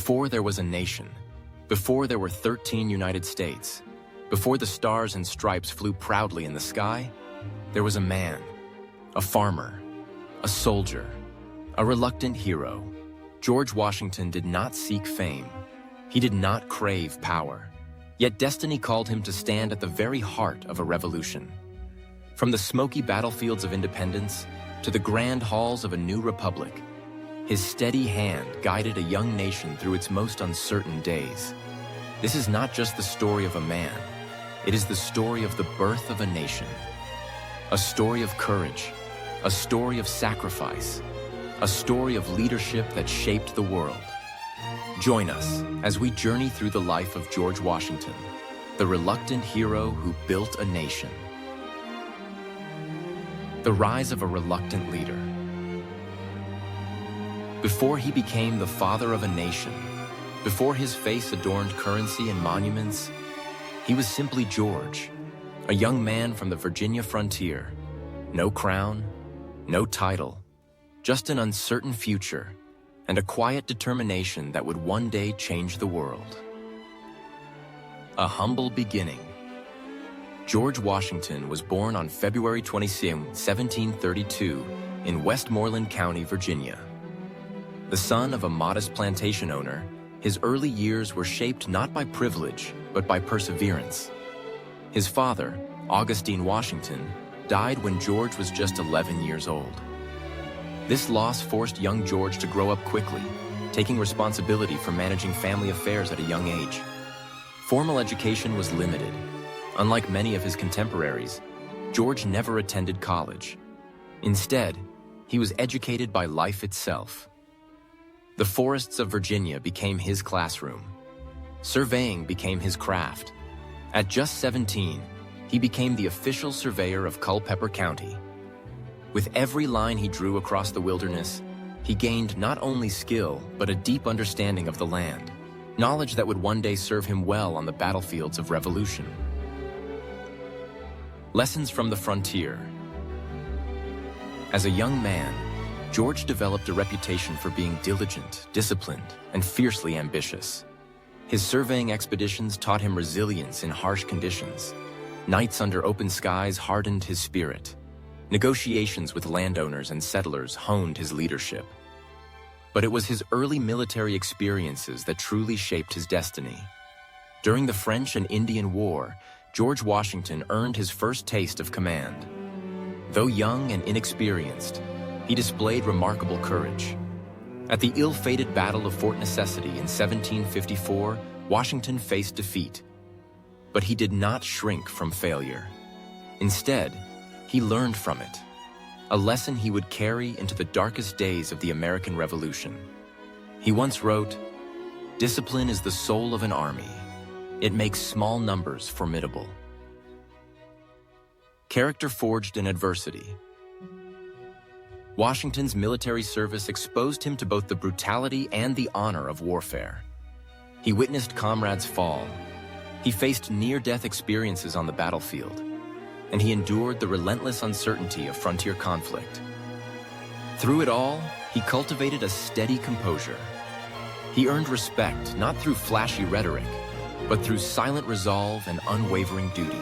Before there was a nation, before there were 13 United States, before the stars and stripes flew proudly in the sky, there was a man, a farmer, a soldier, a reluctant hero. George Washington did not seek fame. He did not crave power. Yet destiny called him to stand at the very heart of a revolution. From the smoky battlefields of independence to the grand halls of a new republic, his steady hand guided a young nation through its most uncertain days. This is not just the story of a man. It is the story of the birth of a nation. A story of courage, a story of sacrifice, a story of leadership that shaped the world. Join us as we journey through the life of George Washington, the reluctant hero who built a nation. The rise of a reluctant leader. Before he became the father of a nation, before his face adorned currency and monuments, he was simply George, a young man from the Virginia frontier. No crown, no title, just an uncertain future and a quiet determination that would one day change the world. A humble beginning. George Washington was born on February 26, 1732, in Westmoreland County, Virginia. The son of a modest plantation owner, his early years were shaped not by privilege, but by perseverance. His father, Augustine Washington, died when George was just 11 years old. This loss forced young George to grow up quickly, taking responsibility for managing family affairs at a young age. Formal education was limited. Unlike many of his contemporaries, George never attended college. Instead, he was educated by life itself. The forests of Virginia became his classroom. Surveying became his craft. At just 17, he became the official surveyor of Culpeper County. With every line he drew across the wilderness, he gained not only skill, but a deep understanding of the land, knowledge that would one day serve him well on the battlefields of revolution. Lessons from the frontier. As a young man, George developed a reputation for being diligent, disciplined, and fiercely ambitious. His surveying expeditions taught him resilience in harsh conditions. Nights under open skies hardened his spirit. Negotiations with landowners and settlers honed his leadership. But it was his early military experiences that truly shaped his destiny. During the French and Indian War, George Washington earned his first taste of command. Though young and inexperienced, he displayed remarkable courage. At the ill-fated Battle of Fort Necessity in 1754, Washington faced defeat. But he did not shrink from failure. Instead, he learned from it, a lesson he would carry into the darkest days of the American Revolution. He once wrote, "Discipline is the soul of an army. It makes small numbers formidable." Character forged in adversity. Washington's military service exposed him to both the brutality and the honor of warfare. He witnessed comrades fall. He faced near-death experiences on the battlefield, and he endured the relentless uncertainty of frontier conflict. Through it all, he cultivated a steady composure. He earned respect not through flashy rhetoric, but through silent resolve and unwavering duty.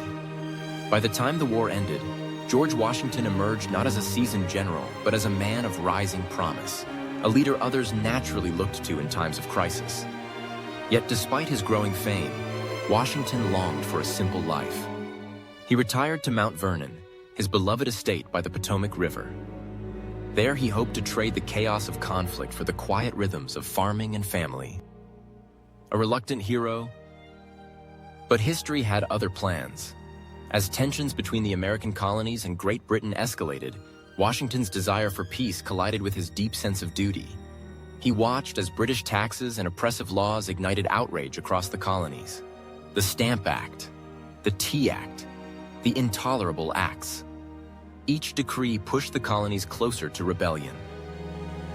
By the time the war ended, George Washington emerged not as a seasoned general, but as a man of rising promise, a leader others naturally looked to in times of crisis. Yet despite his growing fame, Washington longed for a simple life. He retired to Mount Vernon, his beloved estate by the Potomac River. There he hoped to trade the chaos of conflict for the quiet rhythms of farming and family. A reluctant hero, but history had other plans. As tensions between the American colonies and Great Britain escalated, Washington's desire for peace collided with his deep sense of duty. He watched as British taxes and oppressive laws ignited outrage across the colonies. The Stamp Act, the Tea Act, the Intolerable Acts. Each decree pushed the colonies closer to rebellion.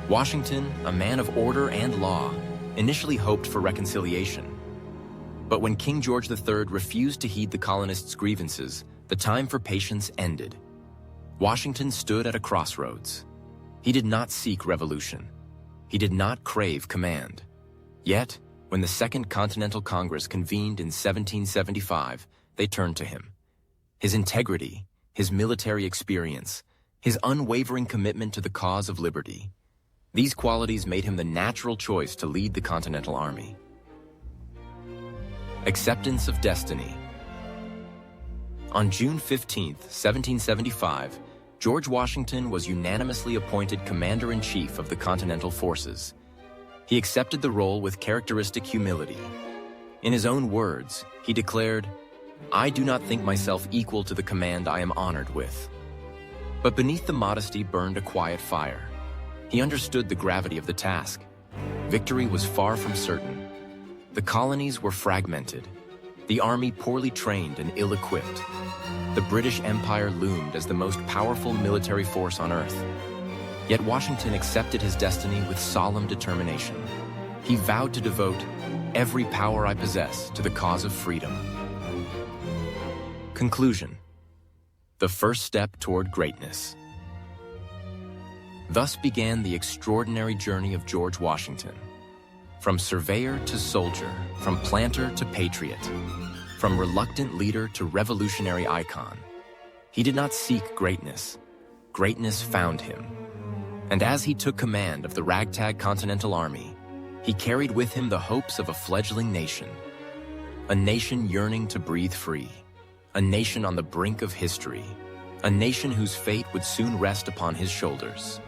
Washington, a man of order and law, initially hoped for reconciliation. But when King George III refused to heed the colonists' grievances, the time for patience ended. Washington stood at a crossroads. He did not seek revolution. He did not crave command. Yet, when the Second Continental Congress convened in 1775, they turned to him. His integrity, his military experience, his unwavering commitment to the cause of liberty, these qualities made him the natural choice to lead the Continental Army. Acceptance of destiny. On June 15, 1775, George Washington was unanimously appointed Commander-in-Chief of the Continental Forces. He accepted the role with characteristic humility. In his own words, he declared, "I do not think myself equal to the command I am honored with." But beneath the modesty burned a quiet fire. He understood the gravity of the task. Victory was far from certain. The colonies were fragmented, the army poorly trained and ill-equipped. The British Empire loomed as the most powerful military force on earth. Yet Washington accepted his destiny with solemn determination. He vowed to devote every power I possess to the cause of freedom. Conclusion. The first step toward greatness. Thus began the extraordinary journey of George Washington. From surveyor to soldier, from planter to patriot, from reluctant leader to revolutionary icon. He did not seek greatness. Greatness found him. And as he took command of the ragtag Continental Army, he carried with him the hopes of a fledgling nation. A nation yearning to breathe free. A nation on the brink of history. A nation whose fate would soon rest upon his shoulders.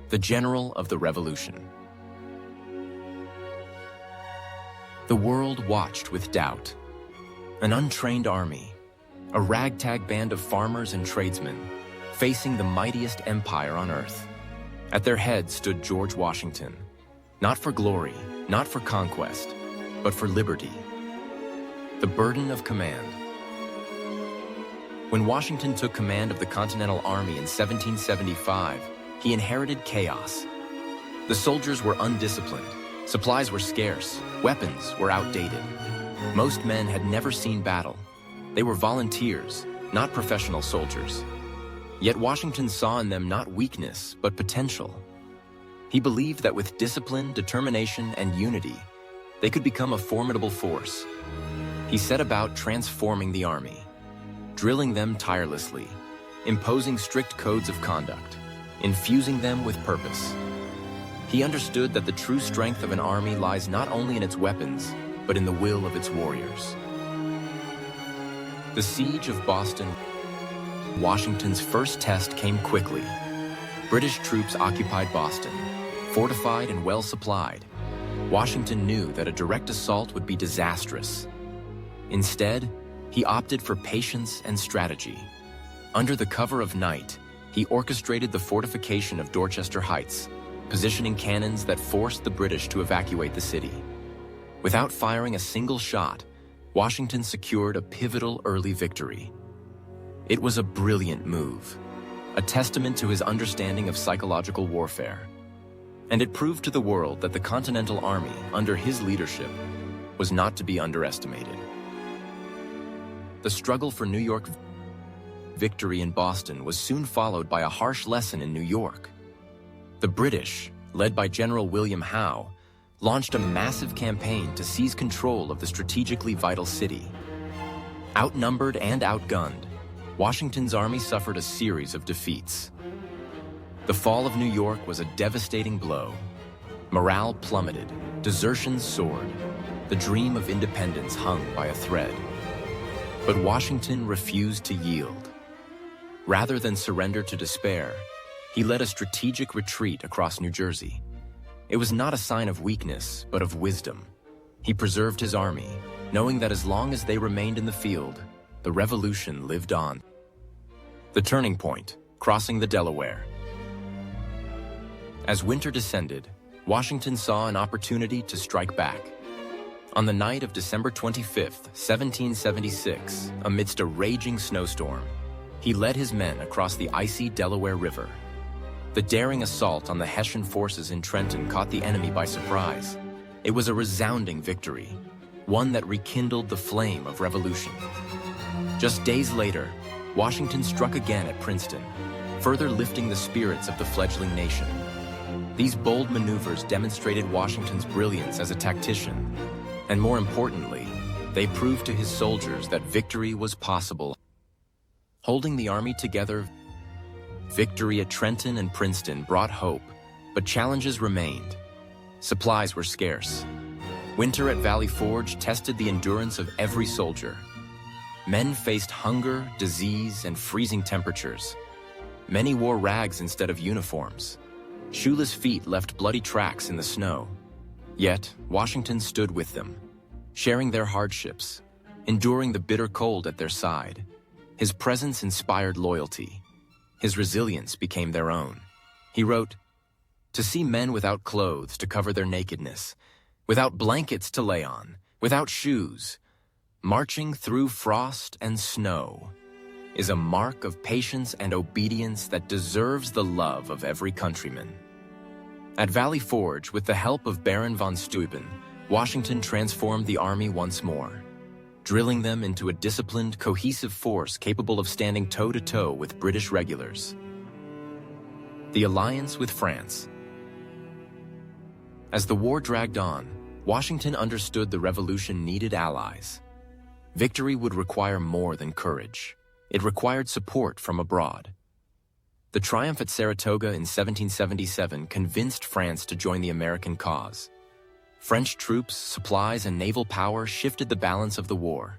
The General of the Revolution. The world watched with doubt. An untrained army, a ragtag band of farmers and tradesmen, facing the mightiest empire on earth. At their head stood George Washington, not for glory, not for conquest, but for liberty. The burden of command. When Washington took command of the Continental Army in 1775, he inherited chaos. The soldiers were undisciplined. Supplies were scarce, weapons were outdated. Most men had never seen battle. They were volunteers, not professional soldiers. Yet Washington saw in them not weakness, but potential. He believed that with discipline, determination, and unity, they could become a formidable force. He set about transforming the army, drilling them tirelessly, imposing strict codes of conduct, infusing them with purpose. He understood that the true strength of an army lies not only in its weapons, but in the will of its warriors. The Siege of Boston. Washington's first test came quickly. British troops occupied Boston, fortified and well supplied. Washington knew that a direct assault would be disastrous. Instead, he opted for patience and strategy. Under the cover of night, he orchestrated the fortification of Dorchester Heights, positioning cannons that forced the British to evacuate the city. Without firing a single shot, Washington secured a pivotal early victory. It was a brilliant move, a testament to his understanding of psychological warfare. And it proved to the world that the Continental Army, under his leadership, was not to be underestimated. The struggle for New York victory in Boston was soon followed by a harsh lesson in New York. The British, led by General William Howe, launched a massive campaign to seize control of the strategically vital city. Outnumbered and outgunned, Washington's army suffered a series of defeats. The fall of New York was a devastating blow. Morale plummeted, desertions soared. The dream of independence hung by a thread. But Washington refused to yield. Rather than surrender to despair, he led a strategic retreat across New Jersey. It was not a sign of weakness, but of wisdom. He preserved his army, knowing that as long as they remained in the field, the revolution lived on. The turning point, crossing the Delaware. As winter descended, Washington saw an opportunity to strike back. On the night of December 25, 1776, amidst a raging snowstorm, he led his men across the icy Delaware River. The daring assault on the Hessian forces in Trenton caught the enemy by surprise. It was a resounding victory, one that rekindled the flame of revolution. Just days later, Washington struck again at Princeton, further lifting the spirits of the fledgling nation. These bold maneuvers demonstrated Washington's brilliance as a tactician, and more importantly, they proved to his soldiers that victory was possible. Holding the army together, victory at Trenton and Princeton brought hope, but challenges remained. Supplies were scarce. Winter at Valley Forge tested the endurance of every soldier. Men faced hunger, disease, and freezing temperatures. Many wore rags instead of uniforms. Shoeless feet left bloody tracks in the snow. Yet, Washington stood with them, sharing their hardships, enduring the bitter cold at their side. His presence inspired loyalty. His resilience became their own. He wrote, "To see men without clothes to cover their nakedness, without blankets to lay on, without shoes, marching through frost and snow, is a mark of patience and obedience that deserves the love of every countryman." At Valley Forge, with the help of Baron von Steuben, Washington transformed the army once more, drilling them into a disciplined, cohesive force capable of standing toe-to-toe with British regulars. The alliance with France. As the war dragged on, Washington understood the revolution needed allies. Victory would require more than courage. It required support from abroad. The triumph at Saratoga in 1777 convinced France to join the American cause. French troops, supplies, and naval power shifted the balance of the war.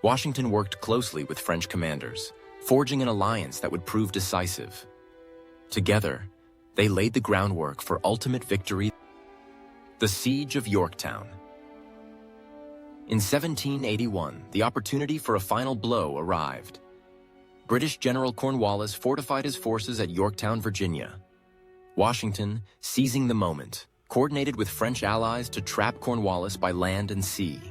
Washington worked closely with French commanders, forging an alliance that would prove decisive. Together, they laid the groundwork for ultimate victory. The Siege of Yorktown. In 1781, the opportunity for a final blow arrived. British General Cornwallis fortified his forces at Yorktown, Virginia. Washington, seizing the moment, coordinated with French allies to trap Cornwallis by land and sea.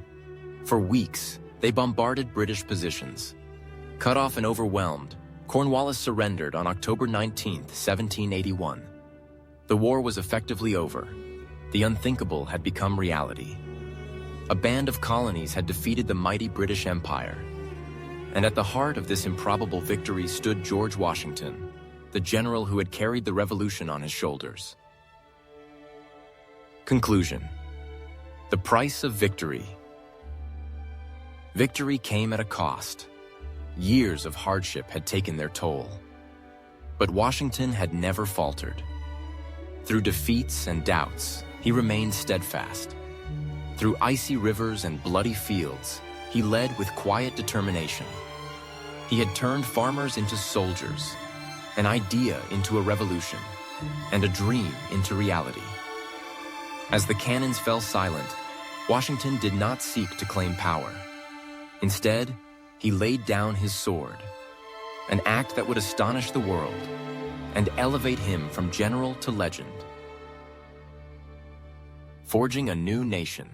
For weeks, they bombarded British positions. Cut off and overwhelmed, Cornwallis surrendered on October 19, 1781. The war was effectively over. The unthinkable had become reality. A band of colonies had defeated the mighty British Empire. And at the heart of this improbable victory stood George Washington, the general who had carried the revolution on his shoulders. Conclusion. The price of victory. Victory came at a cost. Years of hardship had taken their toll. But Washington had never faltered. Through defeats and doubts, he remained steadfast. Through icy rivers and bloody fields, he led with quiet determination. He had turned farmers into soldiers, an idea into a revolution, and a dream into reality. As the cannons fell silent, Washington did not seek to claim power. Instead, he laid down his sword, an act that would astonish the world and elevate him from general to legend. Forging a new nation.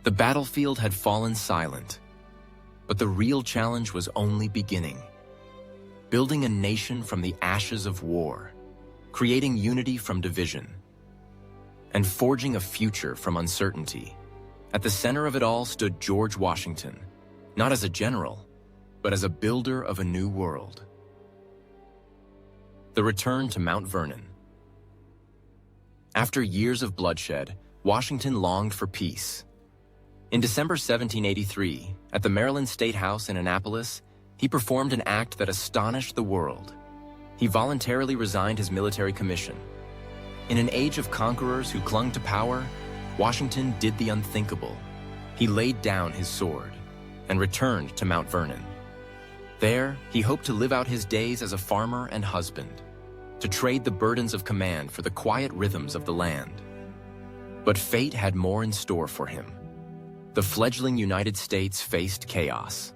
The battlefield had fallen silent, but the real challenge was only beginning. Building a nation from the ashes of war, creating unity from division, and forging a future from uncertainty. At the center of it all stood George Washington, not as a general, but as a builder of a new world. The return to Mount Vernon. After years of bloodshed, Washington longed for peace. In December 1783, at the Maryland State House in Annapolis, he performed an act that astonished the world. He voluntarily resigned his military commission. In an age of conquerors who clung to power, Washington did the unthinkable. He laid down his sword and returned to Mount Vernon. There, he hoped to live out his days as a farmer and husband, to trade the burdens of command for the quiet rhythms of the land. But fate had more in store for him. The fledgling United States faced chaos.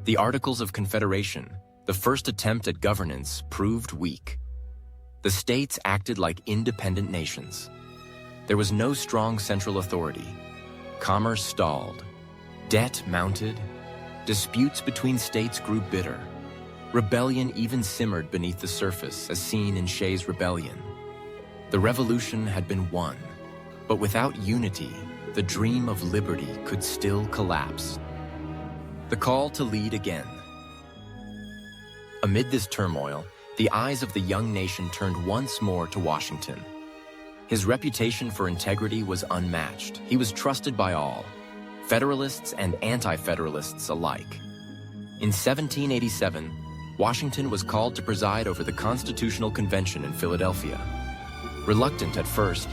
The Articles of Confederation, the first attempt at governance, proved weak. The states acted like independent nations. There was no strong central authority. Commerce stalled. Debt mounted. Disputes between states grew bitter. Rebellion even simmered beneath the surface, as seen in Shays' Rebellion. The revolution had been won, but without unity, the dream of liberty could still collapse. The call to lead again. Amid this turmoil, the eyes of the young nation turned once more to Washington. His reputation for integrity was unmatched. He was trusted by all, Federalists and anti-Federalists alike. In 1787, Washington was called to preside over the Constitutional Convention in Philadelphia. Reluctant at first,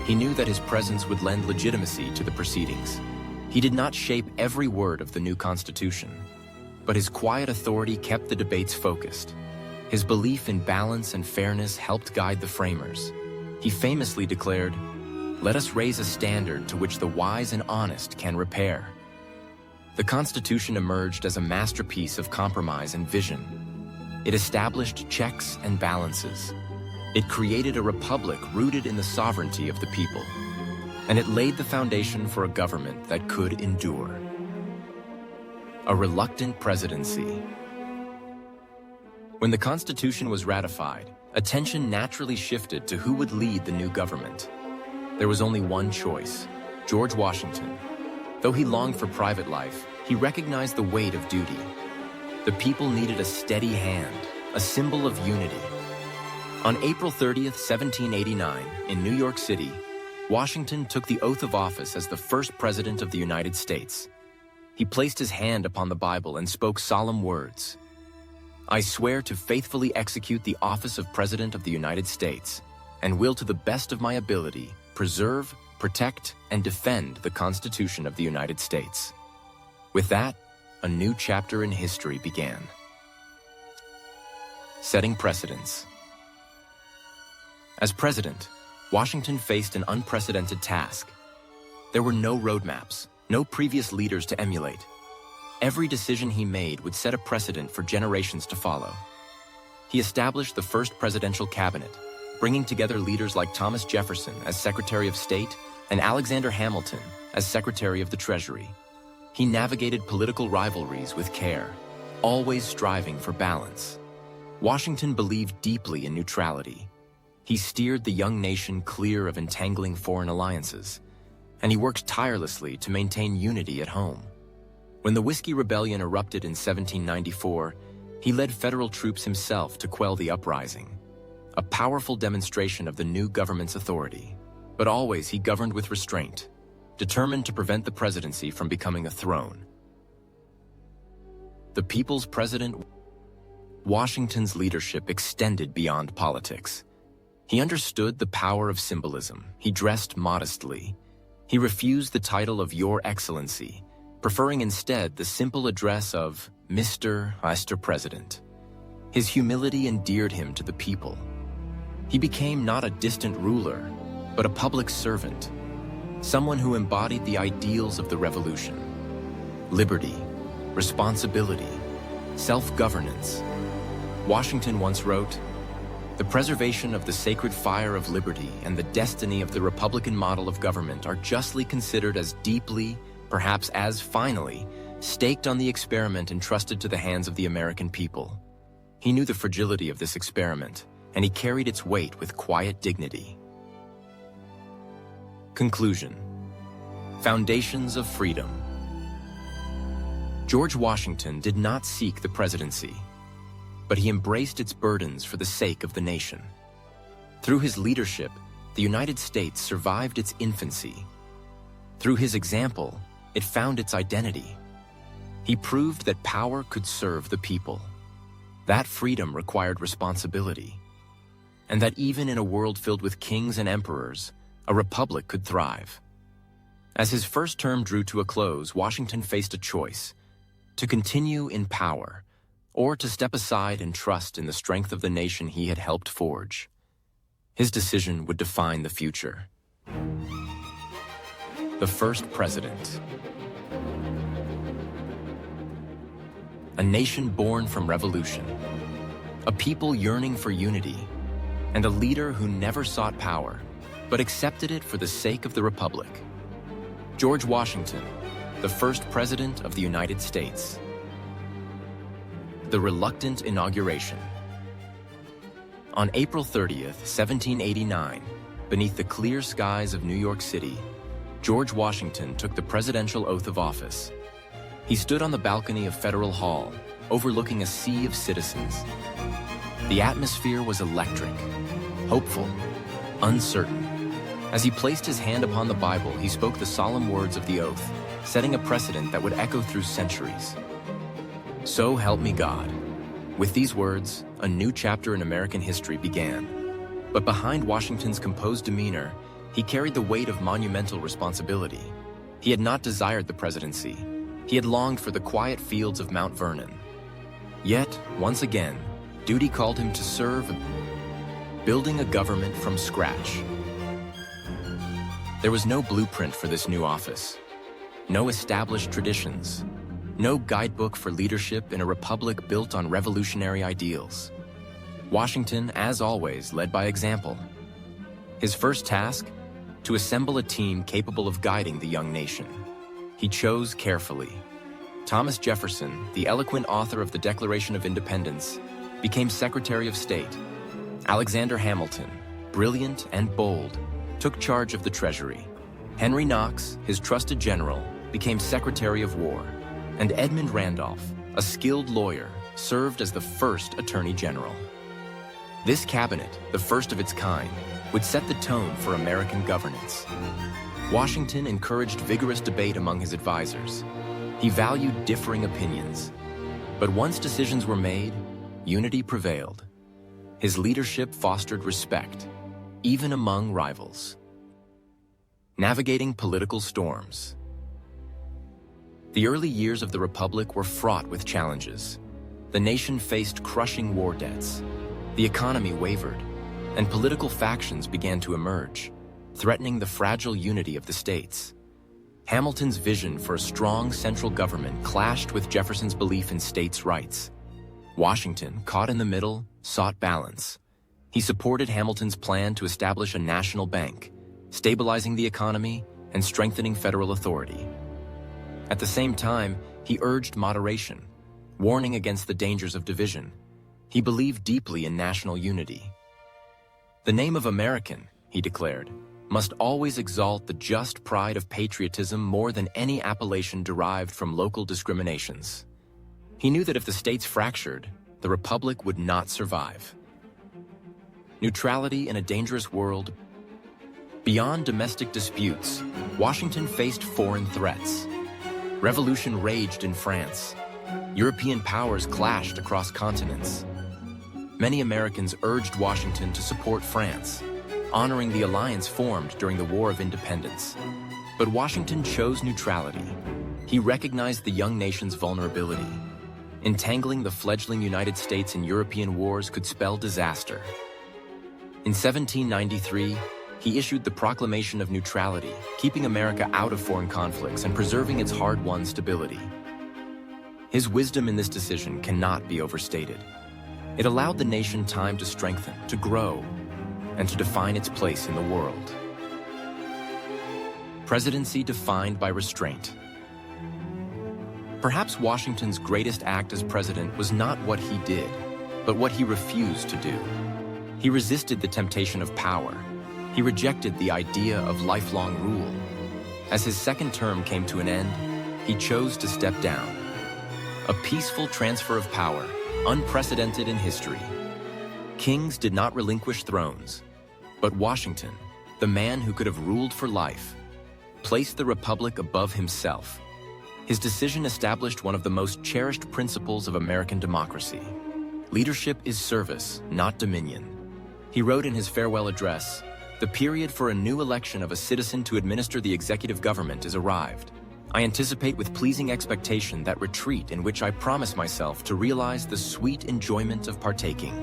he knew that his presence would lend legitimacy to the proceedings. He did not shape every word of the new Constitution, but his quiet authority kept the debates focused. His belief in balance and fairness helped guide the framers. He famously declared, "Let us raise a standard to which the wise and honest can repair." The Constitution emerged as a masterpiece of compromise and vision. It established checks and balances. It created a republic rooted in the sovereignty of the people, and it laid the foundation for a government that could endure. A reluctant presidency. When the Constitution was ratified, attention naturally shifted to who would lead the new government. There was only one choice: George Washington. Though he longed for private life, he recognized the weight of duty. The people needed a steady hand, a symbol of unity. On April 30th, 1789, in New York City, Washington took the oath of office as the first president of the United States. He placed his hand upon the Bible and spoke solemn words. "I swear to faithfully execute the office of President of the United States, and will to the best of my ability preserve, protect, and defend the Constitution of the United States." With that, a new chapter in history began. Setting precedents. As president, Washington faced an unprecedented task. There were no roadmaps, no previous leaders to emulate. Every decision he made would set a precedent for generations to follow. He established the first presidential cabinet, bringing together leaders like Thomas Jefferson as Secretary of State and Alexander Hamilton as Secretary of the Treasury. He navigated political rivalries with care, always striving for balance. Washington believed deeply in neutrality. He steered the young nation clear of entangling foreign alliances, and he worked tirelessly to maintain unity at home. When the Whiskey Rebellion erupted in 1794, he led federal troops himself to quell the uprising, a powerful demonstration of the new government's authority. But always he governed with restraint, determined to prevent the presidency from becoming a throne. The people's president. Washington's leadership extended beyond politics. He understood the power of symbolism. He dressed modestly. He refused the title of Your Excellency, preferring instead the simple address of Mr. President. His humility endeared him to the people. He became not a distant ruler, but a public servant, someone who embodied the ideals of the revolution: liberty, responsibility, self-governance. Washington once wrote, "The preservation of the sacred fire of liberty and the destiny of the Republican model of government are justly considered as deeply, perhaps as finally, staked on the experiment entrusted to the hands of the American people." He knew the fragility of this experiment, and he carried its weight with quiet dignity. Conclusion. Foundations of freedom. George Washington did not seek the presidency, but he embraced its burdens for the sake of the nation. Through his leadership, the United States survived its infancy. Through his example, it found its identity. He proved that power could serve the people. That freedom required responsibility, and that even in a world filled with kings and emperors, a republic could thrive. As his first term drew to a close, Washington faced a choice: to continue in power, or to step aside and trust in the strength of the nation he had helped forge. His decision would define the future. The first president. A nation born from revolution, a people yearning for unity, and a leader who never sought power, but accepted it for the sake of the Republic. George Washington, the first President of the United States. The reluctant inauguration. On April 30th, 1789, beneath the clear skies of New York City, George Washington took the presidential oath of office. He stood on the balcony of Federal Hall, overlooking a sea of citizens. The atmosphere was electric, hopeful, uncertain. As he placed his hand upon the Bible, he spoke the solemn words of the oath, setting a precedent that would echo through centuries. "So help me God." With these words, a new chapter in American history began. But behind Washington's composed demeanor, he carried the weight of monumental responsibility. He had not desired the presidency. He had longed for the quiet fields of Mount Vernon. Yet, once again, duty called him to serve, building a government from scratch. There was no blueprint for this new office, no established traditions, no guidebook for leadership in a republic built on revolutionary ideals. Washington, as always, led by example. His first task? To assemble a team capable of guiding the young nation. He chose carefully. Thomas Jefferson, the eloquent author of the Declaration of Independence, became Secretary of State. Alexander Hamilton, brilliant and bold, took charge of the Treasury. Henry Knox, his trusted general, became Secretary of War. And Edmund Randolph, a skilled lawyer, served as the first Attorney General. This cabinet, the first of its kind, would set the tone for American governance. Washington encouraged vigorous debate among his advisors. He valued differing opinions. But once decisions were made, unity prevailed. His leadership fostered respect, even among rivals. Navigating political storms. The early years of the Republic were fraught with challenges. The nation faced crushing war debts. The economy wavered, and political factions began to emerge, threatening the fragile unity of the states. Hamilton's vision for a strong central government clashed with Jefferson's belief in states' rights. Washington, caught in the middle, sought balance. He supported Hamilton's plan to establish a national bank, stabilizing the economy and strengthening federal authority. At the same time, he urged moderation, warning against the dangers of division. He believed deeply in national unity. "The name of American," he declared, "must always exalt the just pride of patriotism more than any appellation derived from local discriminations." He knew that if the states fractured, the Republic would not survive. Neutrality in a dangerous world. Beyond domestic disputes, Washington faced foreign threats. Revolution raged in France. European powers clashed across continents. Many Americans urged Washington to support France, honoring the alliance formed during the War of Independence. But Washington chose neutrality. He recognized the young nation's vulnerability. Entangling the fledgling United States in European wars could spell disaster. In 1793, he issued the Proclamation of Neutrality, keeping America out of foreign conflicts and preserving its hard-won stability. His wisdom in this decision cannot be overstated. It allowed the nation time to strengthen, to grow, and to define its place in the world. Presidency defined by restraint. Perhaps Washington's greatest act as president was not what he did, but what he refused to do. He resisted the temptation of power. He rejected the idea of lifelong rule. As his second term came to an end, he chose to step down. A peaceful transfer of power, unprecedented in history. Kings did not relinquish thrones, but Washington, the man who could have ruled for life, placed the Republic above himself. His decision established one of the most cherished principles of American democracy. Leadership is service, not dominion. He wrote in his farewell address, "The period for a new election of a citizen to administer the executive government is arrived. I anticipate with pleasing expectation that retreat in which I promise myself to realize the sweet enjoyment of partaking.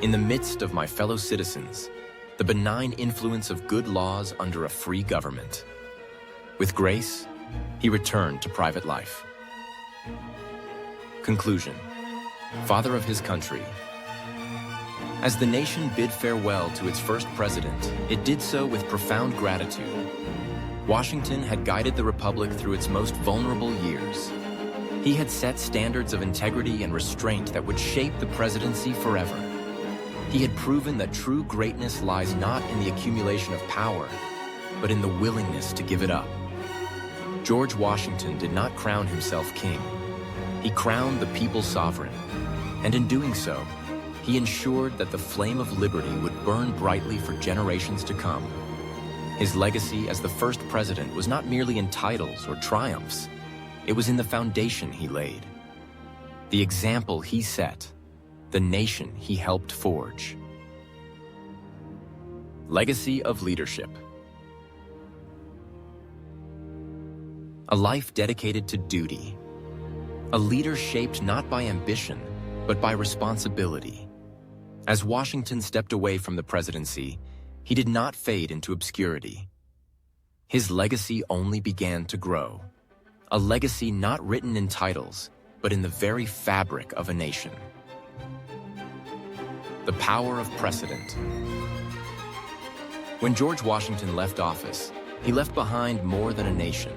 In the midst of my fellow citizens, the benign influence of good laws under a free government." With grace, he returned to private life. Conclusion. Father of his country. As the nation bid farewell to its first president, it did so with profound gratitude. Washington had guided the Republic through its most vulnerable years. He had set standards of integrity and restraint that would shape the presidency forever. He had proven that true greatness lies not in the accumulation of power, but in the willingness to give it up. George Washington did not crown himself king. He crowned the people sovereign, and in doing so, he ensured that the flame of liberty would burn brightly for generations to come. His legacy as the first president was not merely in titles or triumphs. It was in the foundation he laid, the example he set, the nation he helped forge. Legacy of leadership. A life dedicated to duty. A leader shaped not by ambition, but by responsibility. As Washington stepped away from the presidency, he did not fade into obscurity. His legacy only began to grow. A legacy not written in titles, but in the very fabric of a nation. The power of precedent. When George Washington left office, he left behind more than a nation.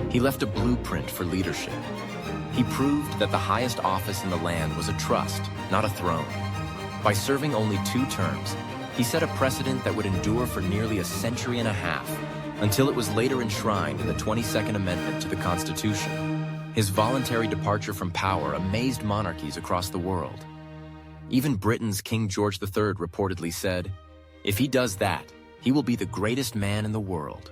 He left a blueprint for leadership. He proved that the highest office in the land was a trust, not a throne. By serving only 2 terms, he set a precedent that would endure for nearly a century and a half, until it was later enshrined in the 22nd Amendment to the Constitution. His voluntary departure from power amazed monarchies across the world. Even Britain's King George III reportedly said, "If he does that, he will be the greatest man in the world."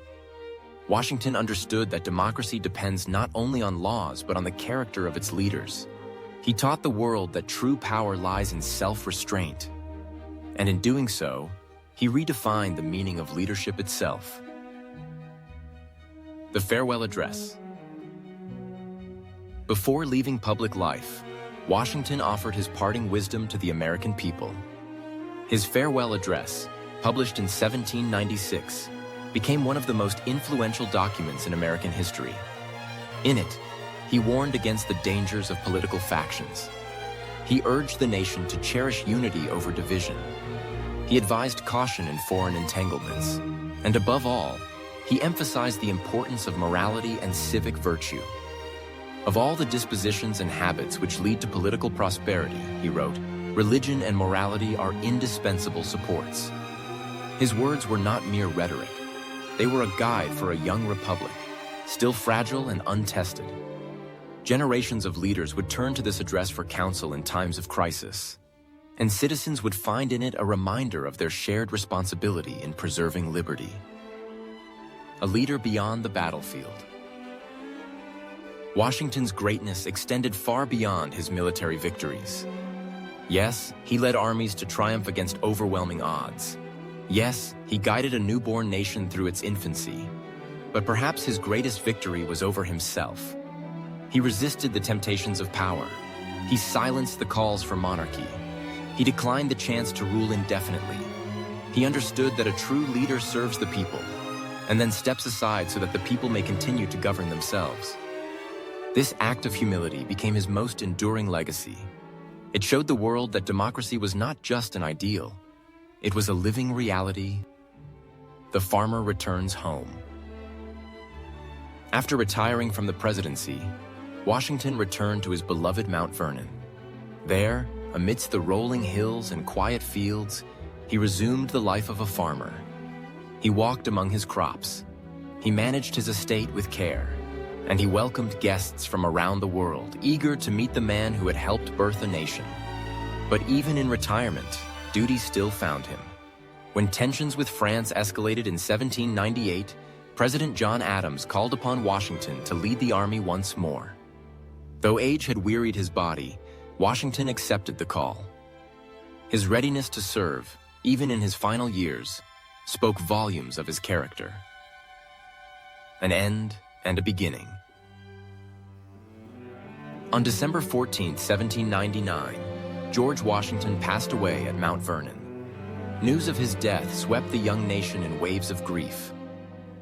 Washington understood that democracy depends not only on laws, but on the character of its leaders. He taught the world that true power lies in self-restraint. And in doing so, he redefined the meaning of leadership itself. The farewell address. Before leaving public life, Washington offered his parting wisdom to the American people. His farewell address, published in 1796, became one of the most influential documents in American history. In it, he warned against the dangers of political factions. He urged the nation to cherish unity over division. He advised caution in foreign entanglements. And above all, he emphasized the importance of morality and civic virtue. Of all the dispositions and habits which lead to political prosperity, he wrote, religion and morality are indispensable supports. His words were not mere rhetoric. They were a guide for a young republic, still fragile and untested. Generations of leaders would turn to this address for counsel in times of crisis, and citizens would find in it a reminder of their shared responsibility in preserving liberty. A leader beyond the battlefield. Washington's greatness extended far beyond his military victories. Yes, he led armies to triumph against overwhelming odds. Yes, he guided a newborn nation through its infancy. But perhaps his greatest victory was over himself. He resisted the temptations of power. He silenced the calls for monarchy. He declined the chance to rule indefinitely. He understood that a true leader serves the people, and then steps aside so that the people may continue to govern themselves. This act of humility became his most enduring legacy. It showed the world that democracy was not just an ideal. It was a living reality. The farmer returns home. After retiring from the presidency, Washington returned to his beloved Mount Vernon. There, amidst the rolling hills and quiet fields, he resumed the life of a farmer. He walked among his crops. He managed his estate with care, and he welcomed guests from around the world, eager to meet the man who had helped birth a nation. But even in retirement, duty still found him. When tensions with France escalated in 1798, President John Adams called upon Washington to lead the army once more. Though age had wearied his body, Washington accepted the call. His readiness to serve, even in his final years, spoke volumes of his character. An end and a beginning. On December 14, 1799, George Washington passed away at Mount Vernon. News of his death swept the young nation in waves of grief.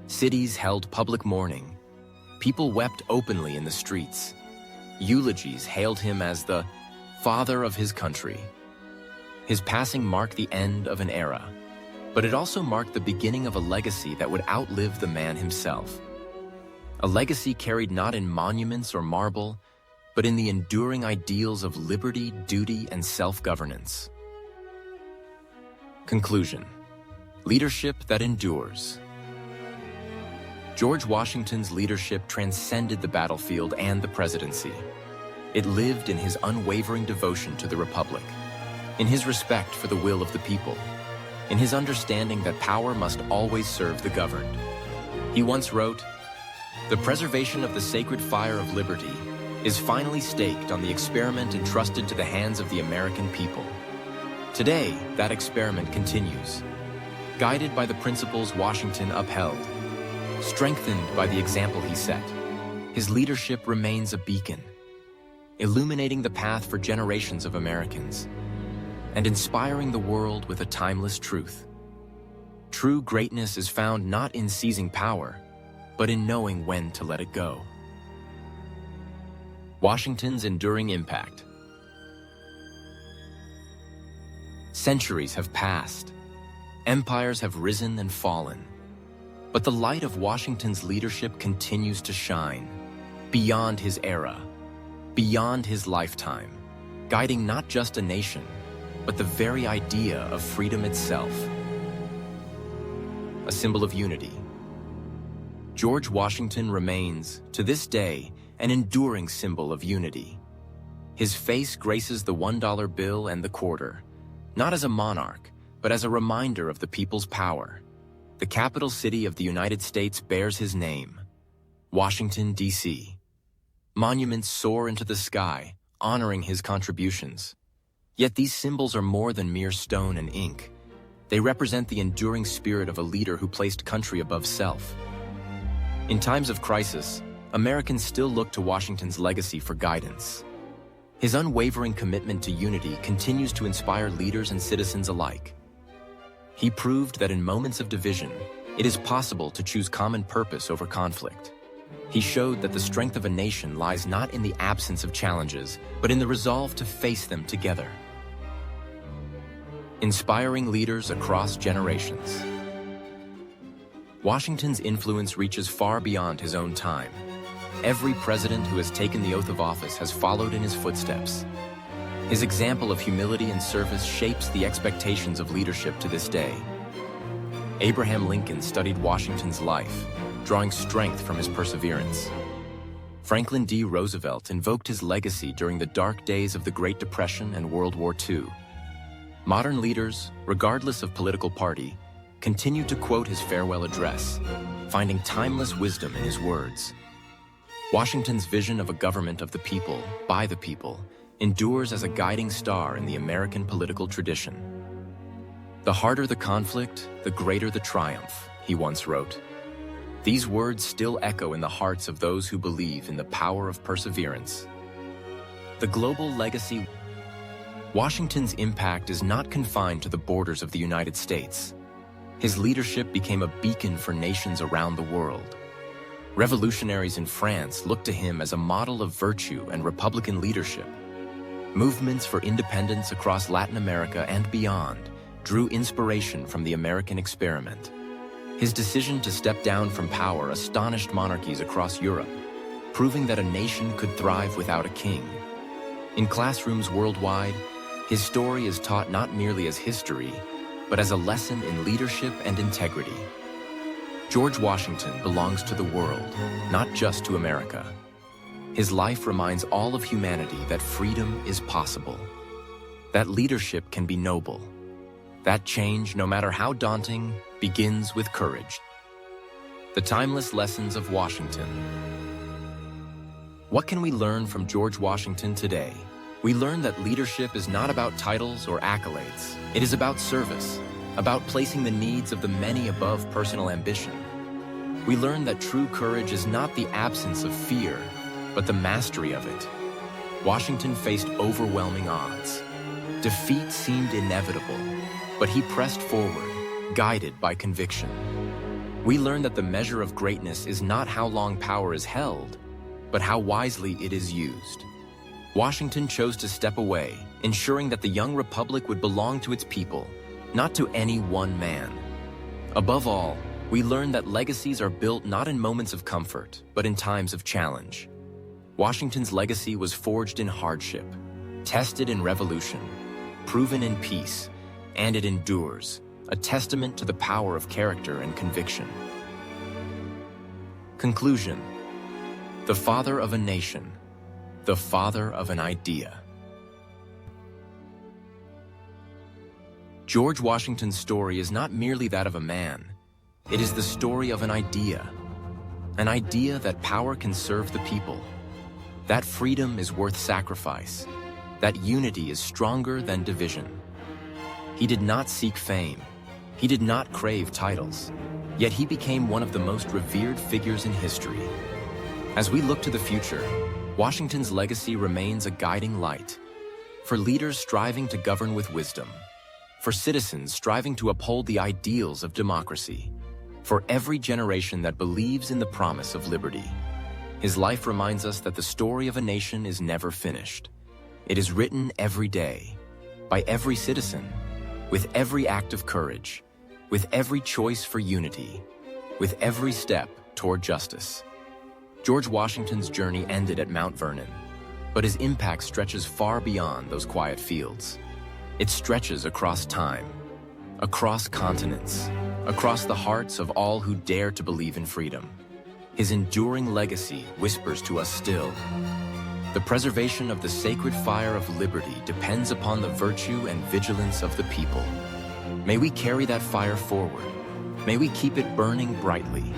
Cities held public mourning. People wept openly in the streets. Eulogies hailed him as the father of his country. His passing marked the end of an era, but it also marked the beginning of a legacy that would outlive the man himself. A legacy carried not in monuments or marble, but in the enduring ideals of liberty, duty, and self-governance. Conclusion. Leadership that endures. George Washington's leadership transcended the battlefield and the presidency. It lived in his unwavering devotion to the Republic, in his respect for the will of the people, in his understanding that power must always serve the governed. He once wrote, "The preservation of the sacred fire of liberty is finally staked on the experiment entrusted to the hands of the American people." Today, that experiment continues, guided by the principles Washington upheld, strengthened by the example he set. His leadership remains a beacon, illuminating the path for generations of Americans, and inspiring the world with a timeless truth. True greatness is found not in seizing power, but in knowing when to let it go. Washington's enduring impact. Centuries have passed. Empires have risen and fallen. But the light of Washington's leadership continues to shine, beyond his era, beyond his lifetime, guiding not just a nation, but the very idea of freedom itself. A symbol of unity. George Washington remains, to this day, an enduring symbol of unity. His face graces the $1 bill and the quarter, not as a monarch, but as a reminder of the people's power. The capital city of the United States bears his name, Washington, D.C. Monuments soar into the sky, honoring his contributions. Yet these symbols are more than mere stone and ink. They represent the enduring spirit of a leader who placed country above self. In times of crisis, Americans still look to Washington's legacy for guidance. His unwavering commitment to unity continues to inspire leaders and citizens alike. He proved that in moments of division, it is possible to choose common purpose over conflict. He showed that the strength of a nation lies not in the absence of challenges, but in the resolve to face them together. Inspiring leaders across generations. Washington's influence reaches far beyond his own time. Every president who has taken the oath of office has followed in his footsteps. His example of humility and service shapes the expectations of leadership to this day. Abraham Lincoln studied Washington's life, drawing strength from his perseverance. Franklin D. Roosevelt invoked his legacy during the dark days of the Great Depression and World War II. Modern leaders, regardless of political party, continue to quote his farewell address, finding timeless wisdom in his words. Washington's vision of a government of the people, by the people, endures as a guiding star in the American political tradition. "The harder the conflict, the greater the triumph," he once wrote. These words still echo in the hearts of those who believe in the power of perseverance. The global legacy. Washington's impact is not confined to the borders of the United States. His leadership became a beacon for nations around the world. Revolutionaries in France looked to him as a model of virtue and Republican leadership. Movements for independence across Latin America and beyond drew inspiration from the American experiment. His decision to step down from power astonished monarchies across Europe, proving that a nation could thrive without a king. In classrooms worldwide, his story is taught not merely as history, but as a lesson in leadership and integrity. George Washington belongs to the world, not just to America. His life reminds all of humanity that freedom is possible, that leadership can be noble, that change, no matter how daunting, begins with courage. The timeless lessons of Washington. What can we learn from George Washington today? We learn that leadership is not about titles or accolades. It is about service, about placing the needs of the many above personal ambition. We learn that true courage is not the absence of fear, but the mastery of it. Washington faced overwhelming odds. Defeat seemed inevitable, but he pressed forward, guided by conviction. We learn that the measure of greatness is not how long power is held, but how wisely it is used. Washington chose to step away, ensuring that the young republic would belong to its people, not to any one man. Above all, we learn that legacies are built not in moments of comfort, but in times of challenge. Washington's legacy was forged in hardship, tested in revolution, proven in peace, and it endures, a testament to the power of character and conviction. Conclusion. The father of a nation. the father of an idea. George Washington's story is not merely that of a man. It is the story of an idea that power can serve the people, that freedom is worth sacrifice, that unity is stronger than division. He did not seek fame. He did not crave titles. Yet he became one of the most revered figures in history. As we look to the future, Washington's legacy remains a guiding light. For leaders striving to govern with wisdom, for citizens striving to uphold the ideals of democracy, for every generation that believes in the promise of liberty. His life reminds us that the story of a nation is never finished. It is written every day, by every citizen, with every act of courage, with every choice for unity, with every step toward justice. George Washington's journey ended at Mount Vernon, but his impact stretches far beyond those quiet fields. It stretches across time, across continents, across the hearts of all who dare to believe in freedom. His enduring legacy whispers to us still. The preservation of the sacred fire of liberty depends upon the virtue and vigilance of the people. May we carry that fire forward. May we keep it burning brightly,